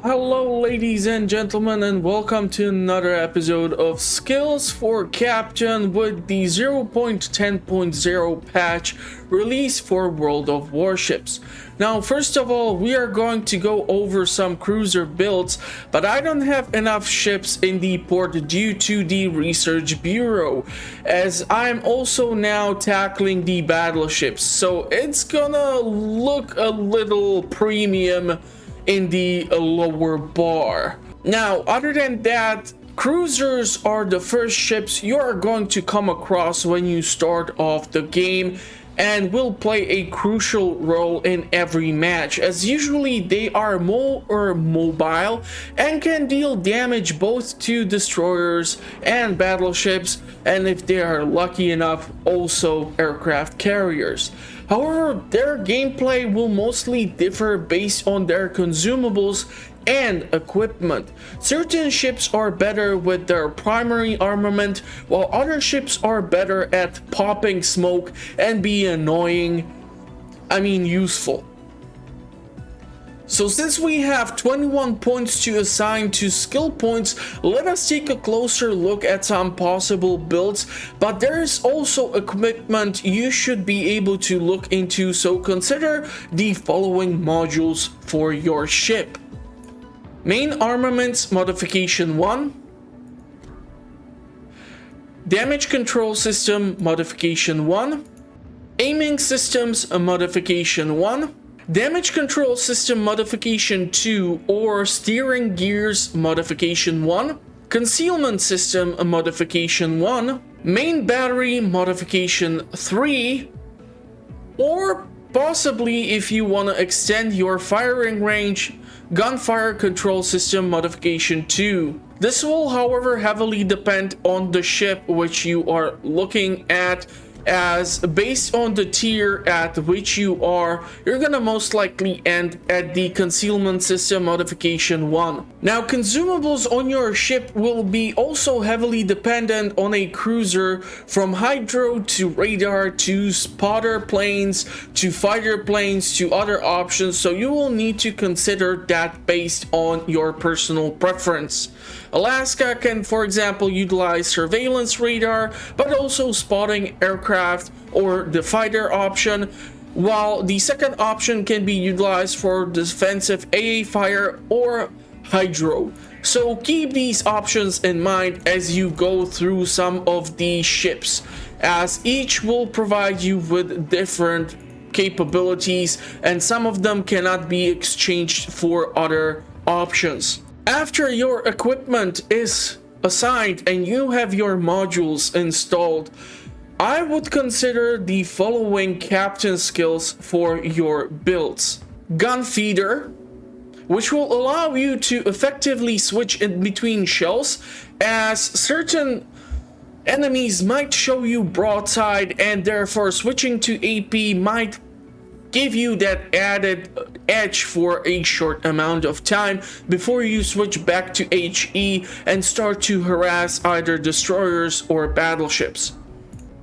Hello ladies and gentlemen, and welcome to another episode of Skills for Captain with the 0.10.0 patch released for World of Warships. Now first of all, we are going to go over some cruiser builds, but I don't have enough ships in the port due to the Research Bureau, as I'm also now tackling the battleships, so it's gonna look a little premium in the lower bar. Now, other than that, cruisers are the first ships you are going to come across when you start off the game and will play a crucial role in every match, as usually they are more mobile and can deal damage both to destroyers and battleships, and if they are lucky enough, also aircraft carriers. However, their gameplay will mostly differ based on their consumables and equipment. Certain ships are better with their primary armament, while other ships are better at popping smoke and be useful. So since we have 21 points to assign to skill points, let us take a closer look at some possible builds, but there is also equipment you should be able to look into, so consider the following modules for your ship. Main Armaments Modification 1, Damage Control System Modification 1, Aiming Systems Modification 1, Damage Control System Modification 2 or Steering Gears Modification 1, Concealment System Modification 1, Main Battery Modification 3, or possibly, if you want to extend your firing range, Gunfire Control System Modification 2. This will, however, heavily depend on the ship which you are looking at, as based on the tier at which you are, you're gonna most likely end at the Concealment System Modification 1. Now, consumables on your ship will be also heavily dependent on a cruiser, from hydro to radar to spotter planes to fighter planes to other options, so you will need to consider that based on your personal preference. Alaska can, for example, utilize surveillance radar, but also spotting aircraft or the fighter option, while the second option can be utilized for defensive AA fire or hydro. So keep these options in mind as you go through some of these ships, as each will provide you with different capabilities and some of them cannot be exchanged for other options. After your equipment is assigned and you have your modules installed, I would consider the following captain skills for your builds. Gun Feeder, which will allow you to effectively switch in between shells, as certain enemies might show you broadside, and therefore switching to AP might give you that added edge for a short amount of time before you switch back to HE and start to harass either destroyers or battleships.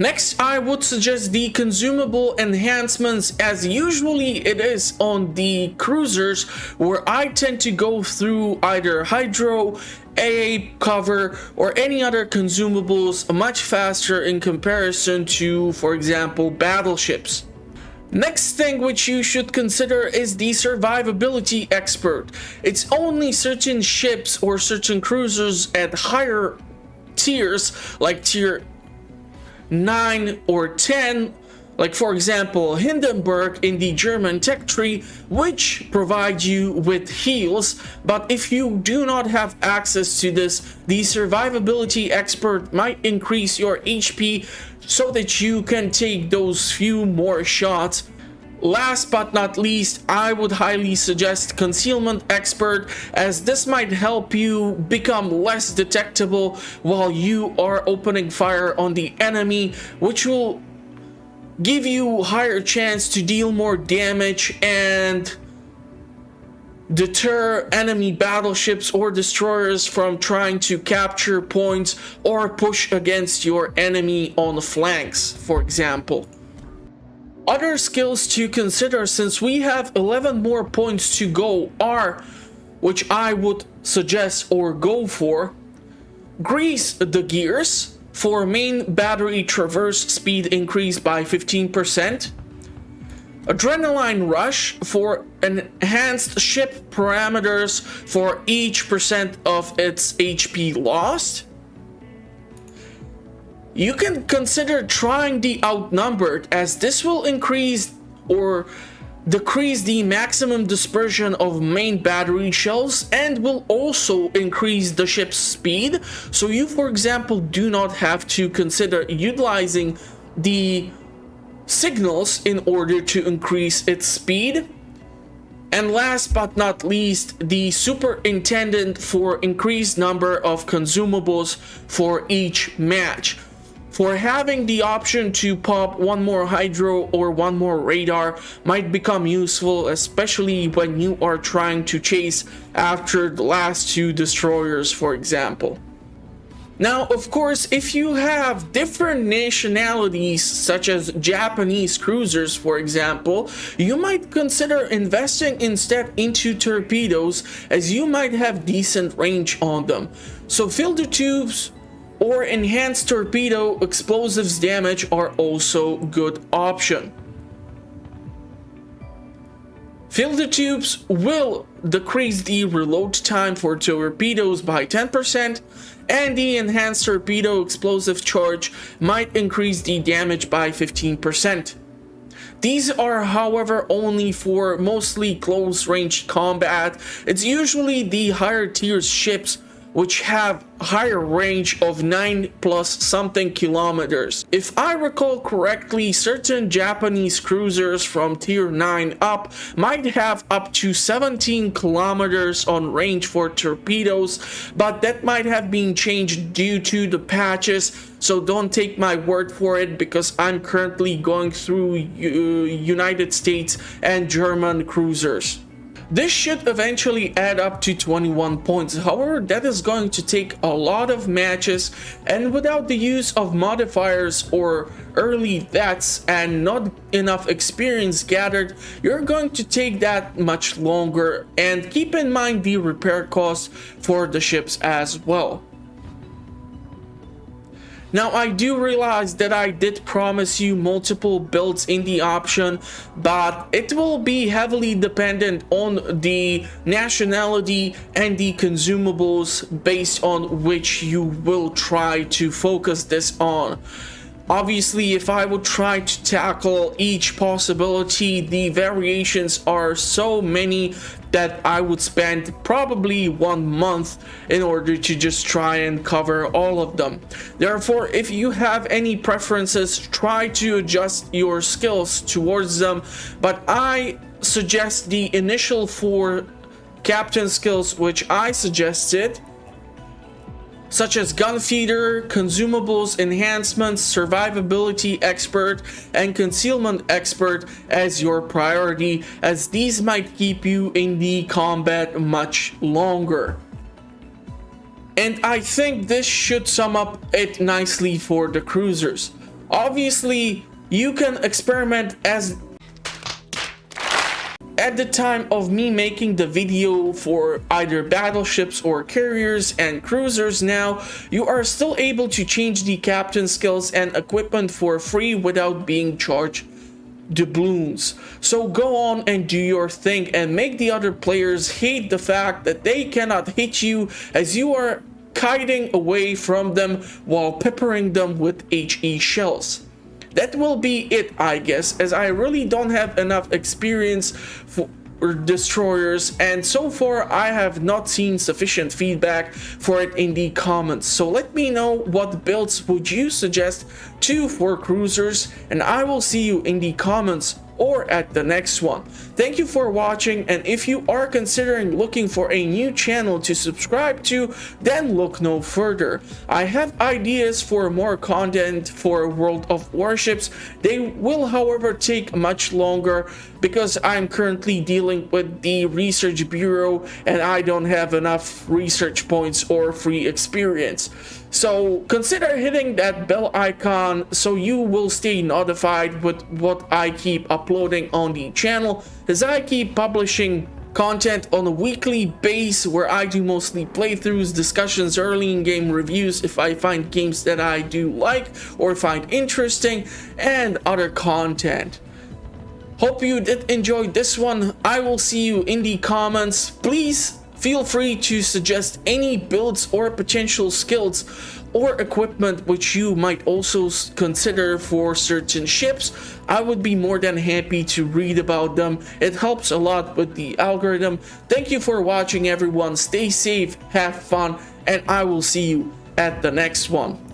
Next, I would suggest the consumable enhancements, as usually it is on the cruisers, where I tend to go through either hydro, AA cover, or any other consumables much faster in comparison to, for example, battleships. Next thing which you should consider is the survivability expert. It's only certain ships or certain cruisers at higher tiers, like tier 9 or 10, like for example Hindenburg in the German tech tree, which provide you with heals. But if you do not have access to this, the survivability expert might increase your HP so that you can take those few more shots. Last but not least, I would highly suggest Concealment Expert, as this might help you become less detectable while you are opening fire on the enemy, which will give you higher chance to deal more damage and deter enemy battleships or destroyers from trying to capture points or push against your enemy on the flanks, for example. Other skills to consider, since we have 11 more points to go, are which I would suggest or go for. Grease the gears for main battery traverse speed increase by 15%. Adrenaline rush for enhanced ship parameters for each percent of its HP lost. You can consider trying the outnumbered, as this will increase or decrease the maximum dispersion of main battery shells and will also increase the ship's speed. So you, for example, do not have to consider utilizing the signals in order to increase its speed. And last but not least, the superintendent for increased number of consumables for each match. For having the option to pop one more hydro or one more radar might become useful, especially when you are trying to chase after the last two destroyers, for example. Now, of course, if you have different nationalities, such as Japanese cruisers, for example, you might consider investing instead into torpedoes, as you might have decent range on them. So filter tubes or enhanced torpedo explosives damage are also good option. Filter tubes will decrease the reload time for torpedoes by 10%, and the enhanced torpedo explosive charge might increase the damage by 15%. These are, however, only for mostly close-range combat. It's usually the higher tier ships which have higher range of 9+ something kilometers. If I recall correctly, certain Japanese cruisers from tier 9 up might have up to 17 kilometers on range for torpedoes, but that might have been changed due to the patches, so don't take my word for it, because I'm currently going through United States and German cruisers. This should eventually add up to 21 points. However, that is going to take a lot of matches, and without the use of modifiers or early deaths and not enough experience gathered, you're going to take that much longer. And keep in mind the repair costs for the ships as well. Now, I do realize that I did promise you multiple builds in the option, but it will be heavily dependent on the nationality and the consumables based on which you will try to focus this on. Obviously, if I would try to tackle each possibility, the variations are so many that I would spend probably 1 month in order to just try and cover all of them. Therefore, if you have any preferences, try to adjust your skills towards them, but I suggest the initial 4 captain skills which I suggested, such as gun feeder, consumables enhancements, survivability expert, and concealment expert as your priority, as these might keep you in the combat much longer. And I think this should sum up it nicely for the cruisers. Obviously, you can experiment as at the time of me making the video for either battleships or carriers and cruisers. Now, you are still able to change the captain skills and equipment for free without being charged dubloons. So go on and do your thing and make the other players hate the fact that they cannot hit you, as you are kiting away from them while peppering them with HE shells. That will be it, I guess, as I really don't have enough experience for destroyers, and so far I have not seen sufficient feedback for it in the comments. So let me know what builds would you suggest for cruisers, and I will see you in the comments or at the next one. Thank you for watching, and if you are considering looking for a new channel to subscribe to, then look no further. I have ideas for more content for World of Warships. They will, however, take much longer because I'm currently dealing with the research bureau and I don't have enough research points or free experience. So consider hitting that bell icon so you will stay notified with what I keep uploading on the channel, as I keep publishing content on a weekly base where I do mostly playthroughs, discussions, early in-game reviews if I find games that I do like or find interesting, and other content. Hope you did enjoy this one. I will see you in the comments. Please feel free to suggest any builds or potential skills or equipment which you might also consider for certain ships. I would be more than happy to read about them. It helps a lot with the algorithm. Thank you for watching, everyone. Stay safe, have fun, and I will see you at the next one.